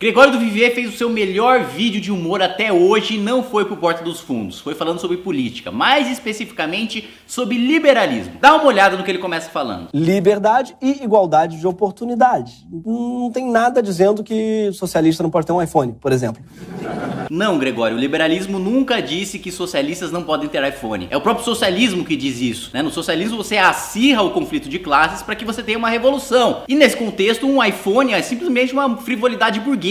Gregório do Vivier fez o seu melhor vídeo de humor até hoje e não foi pro Porta dos Fundos, foi falando sobre política, mais especificamente sobre liberalismo. Dá uma olhada no que ele começa falando. Liberdade e igualdade de oportunidade. Não tem nada dizendo que socialista não pode ter um iPhone, por exemplo. Não, Gregório, o liberalismo nunca disse que socialistas não podem ter iPhone. É o próprio socialismo que diz isso, né? No socialismo você acirra o conflito de classes para que você tenha uma revolução. E nesse contexto, um iPhone é simplesmente uma frivolidade burguesa.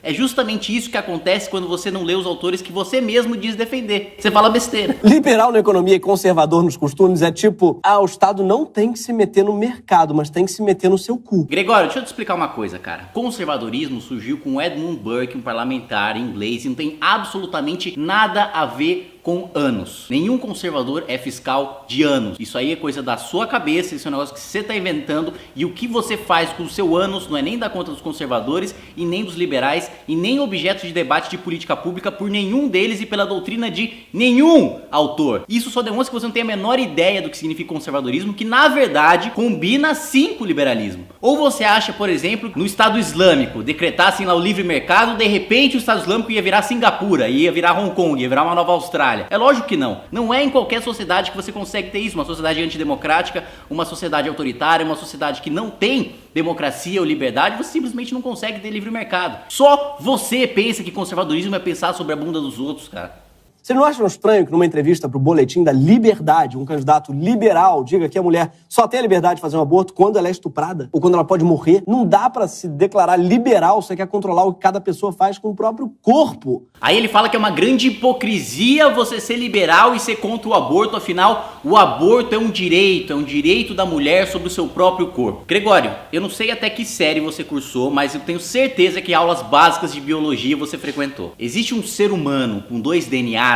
É justamente isso que acontece quando você não lê os autores que você mesmo diz defender. Você fala besteira. Liberal na economia e conservador nos costumes é tipo, o Estado não tem que se meter no mercado, mas tem que se meter no seu cu. Gregório, deixa eu te explicar uma coisa, cara. Conservadorismo surgiu com Edmund Burke, um parlamentar inglês, e não tem absolutamente nada a ver com anos. Nenhum conservador é fiscal de anos. Isso aí é coisa da sua cabeça, isso é um negócio que você tá inventando, e o que você faz com o seu anos não é nem da conta dos conservadores e nem dos liberais e nem objeto de debate de política pública por nenhum deles e pela doutrina de nenhum autor. Isso só demonstra que você não tem a menor ideia do que significa conservadorismo, que na verdade combina sim com o liberalismo. Ou você acha, por exemplo, no Estado Islâmico, decretassem lá o livre mercado, de repente o Estado Islâmico ia virar Singapura, ia virar Hong Kong, ia virar uma nova Austrália. É lógico que não. Não é em qualquer sociedade que você consegue ter isso. Uma sociedade antidemocrática, uma sociedade autoritária, uma sociedade que não tem democracia ou liberdade, você simplesmente não consegue ter livre mercado. Só você pensa que conservadorismo é pensar sobre a bunda dos outros, cara. Vocês não acham estranho que numa entrevista pro Boletim da Liberdade, um candidato liberal diga que a mulher só tem a liberdade de fazer um aborto quando ela é estuprada? Ou quando ela pode morrer? Não dá pra se declarar liberal se você quer controlar o que cada pessoa faz com o próprio corpo. Aí ele fala que é uma grande hipocrisia você ser liberal e ser contra o aborto, afinal, o aborto é um direito da mulher sobre o seu próprio corpo. Gregório, eu não sei até que série você cursou, mas eu tenho certeza que aulas básicas de biologia você frequentou. Existe um ser humano com 2 DNAs,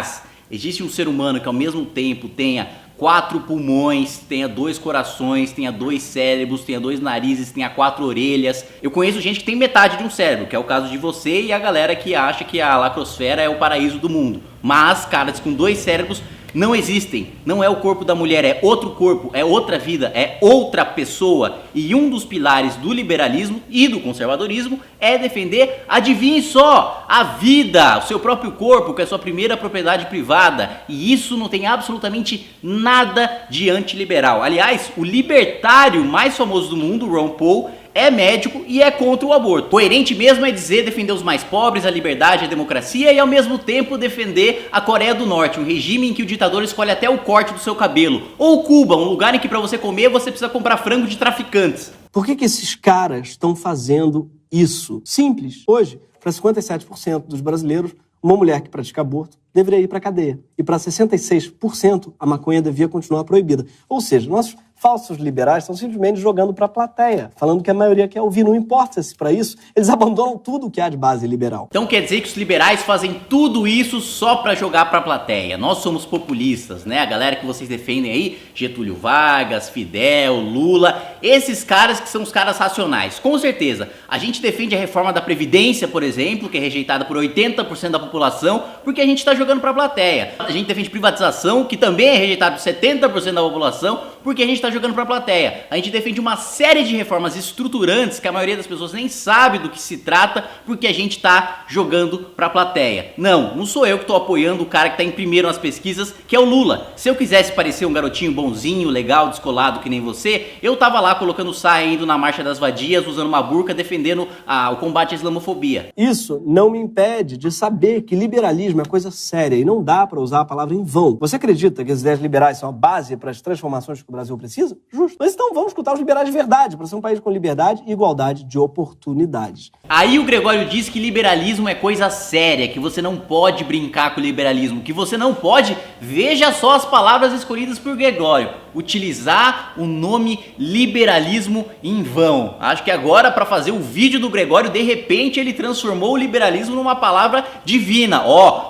existe um ser humano que ao mesmo tempo tenha 4 pulmões, tenha 2 corações, tenha 2 cérebros, tenha 2 narizes, tenha 4 orelhas. Eu conheço gente que tem metade de um cérebro, que é o caso de você e a galera que acha que a lacrosfera é o paraíso do mundo. Mas caras com 2 cérebros não existem. Não é o corpo da mulher, é outro corpo, é outra vida, é outra pessoa. E um dos pilares do liberalismo e do conservadorismo é defender, adivinhe só, a vida, o seu próprio corpo, que é a sua primeira propriedade privada. E isso não tem absolutamente nada de antiliberal. Aliás, o libertário mais famoso do mundo, Ron Paul, é médico e é contra o aborto. Coerente mesmo é dizer defender os mais pobres, a liberdade, a democracia e ao mesmo tempo defender a Coreia do Norte, um regime em que o ditador escolhe até o corte do seu cabelo. Ou Cuba, um lugar em que para você comer você precisa comprar frango de traficantes. Por que esses caras estão fazendo isso? Simples. Hoje, para 57% dos brasileiros, uma mulher que pratica aborto deveria ir para a cadeia. E para 66%, a maconha devia continuar proibida. Ou seja, nossos falsos liberais estão simplesmente jogando para a plateia, falando que a maioria quer ouvir. Não importa se para isso, eles abandonam tudo que há de base liberal. Então quer dizer que os liberais fazem tudo isso só para jogar para a plateia. Nós somos populistas, né? A galera que vocês defendem aí, Getúlio Vargas, Fidel, Lula, esses caras que são os caras racionais. Com certeza, a gente defende a reforma da Previdência, por exemplo, que é rejeitada por 80% da população, porque a gente está jogando para a plateia. A gente defende privatização, que também é rejeitada por 70% da população, porque a gente está jogando para a plateia. A gente defende uma série de reformas estruturantes que a maioria das pessoas nem sabe do que se trata, porque a gente está jogando para a plateia. Não sou eu que estou apoiando o cara que está em primeiro nas pesquisas, que é o Lula. Se eu quisesse parecer um garotinho bonzinho, legal, descolado que nem você, eu tava lá colocando saia, indo na Marcha das Vadias, usando uma burca, defendendo o combate à islamofobia. Isso não me impede de saber que liberalismo é coisa séria e não dá para usar a palavra em vão. Você acredita que as ideias liberais são a base para as transformações que o Brasil precisa? Justo. Mas então vamos escutar os liberais de verdade, para ser um país com liberdade e igualdade de oportunidades. Aí o Gregório diz que liberalismo é coisa séria, que você não pode brincar com o liberalismo, que você não pode, veja só as palavras escolhidas por Gregório, utilizar o nome liberalismo em vão. Acho que agora, para fazer o vídeo do Gregório, de repente ele transformou o liberalismo numa palavra divina.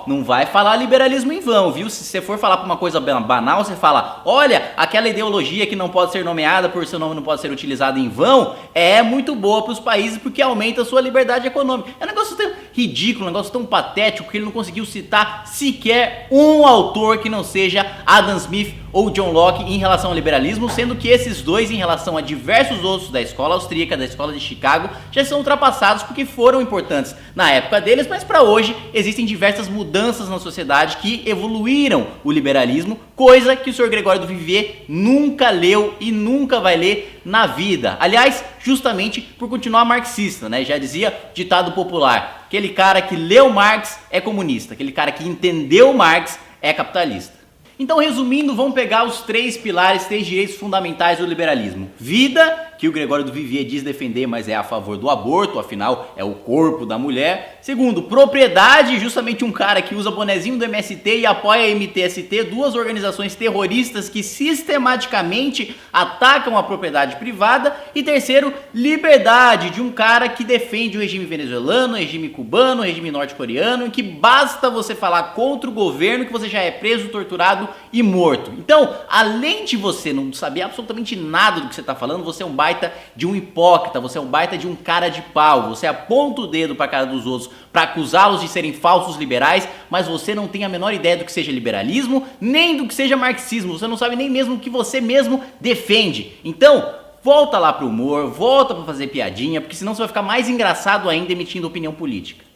Não vai falar liberalismo em vão, viu? Se você for falar pra uma coisa banal, você fala, olha, aquela ideologia que não pode ser nomeada por seu nome não pode ser utilizado em vão, é muito boa para os países porque aumenta a sua liberdade econômica. É um negócio ridículo, um negócio tão patético que ele não conseguiu citar sequer um autor que não seja Adam Smith ou John Locke em relação ao liberalismo, sendo que esses dois, em relação a diversos outros da escola austríaca, da escola de Chicago, já são ultrapassados porque foram importantes na época deles, mas para hoje existem diversas mudanças na sociedade que evoluíram o liberalismo, coisa que o Sr. Gregório do Vivier nunca leu e nunca vai ler na vida. Aliás, justamente por continuar marxista, né? Já dizia ditado popular, aquele cara que leu Marx é comunista, aquele cara que entendeu Marx é capitalista. Então, resumindo, vamos pegar os três pilares, três direitos fundamentais do liberalismo. Vida, que o Gregório do Vivier diz defender, mas é a favor do aborto, afinal é o corpo da mulher. Segundo, propriedade, justamente um cara que usa bonezinho do MST e apoia a MTST, duas organizações terroristas que sistematicamente atacam a propriedade privada. E terceiro, liberdade, de um cara que defende o regime venezuelano, o regime cubano, o regime norte-coreano, em que basta você falar contra o governo que você já é preso, torturado e morto. Então, além de você não saber absolutamente nada do que você está falando, você é um baita de um hipócrita, você é um baita de um cara de pau, você aponta o dedo para a cara dos outros para acusá-los de serem falsos liberais, mas você não tem a menor ideia do que seja liberalismo, nem do que seja marxismo, você não sabe nem mesmo o que você mesmo defende. Então, volta lá pro humor, volta para fazer piadinha, porque senão você vai ficar mais engraçado ainda emitindo opinião política.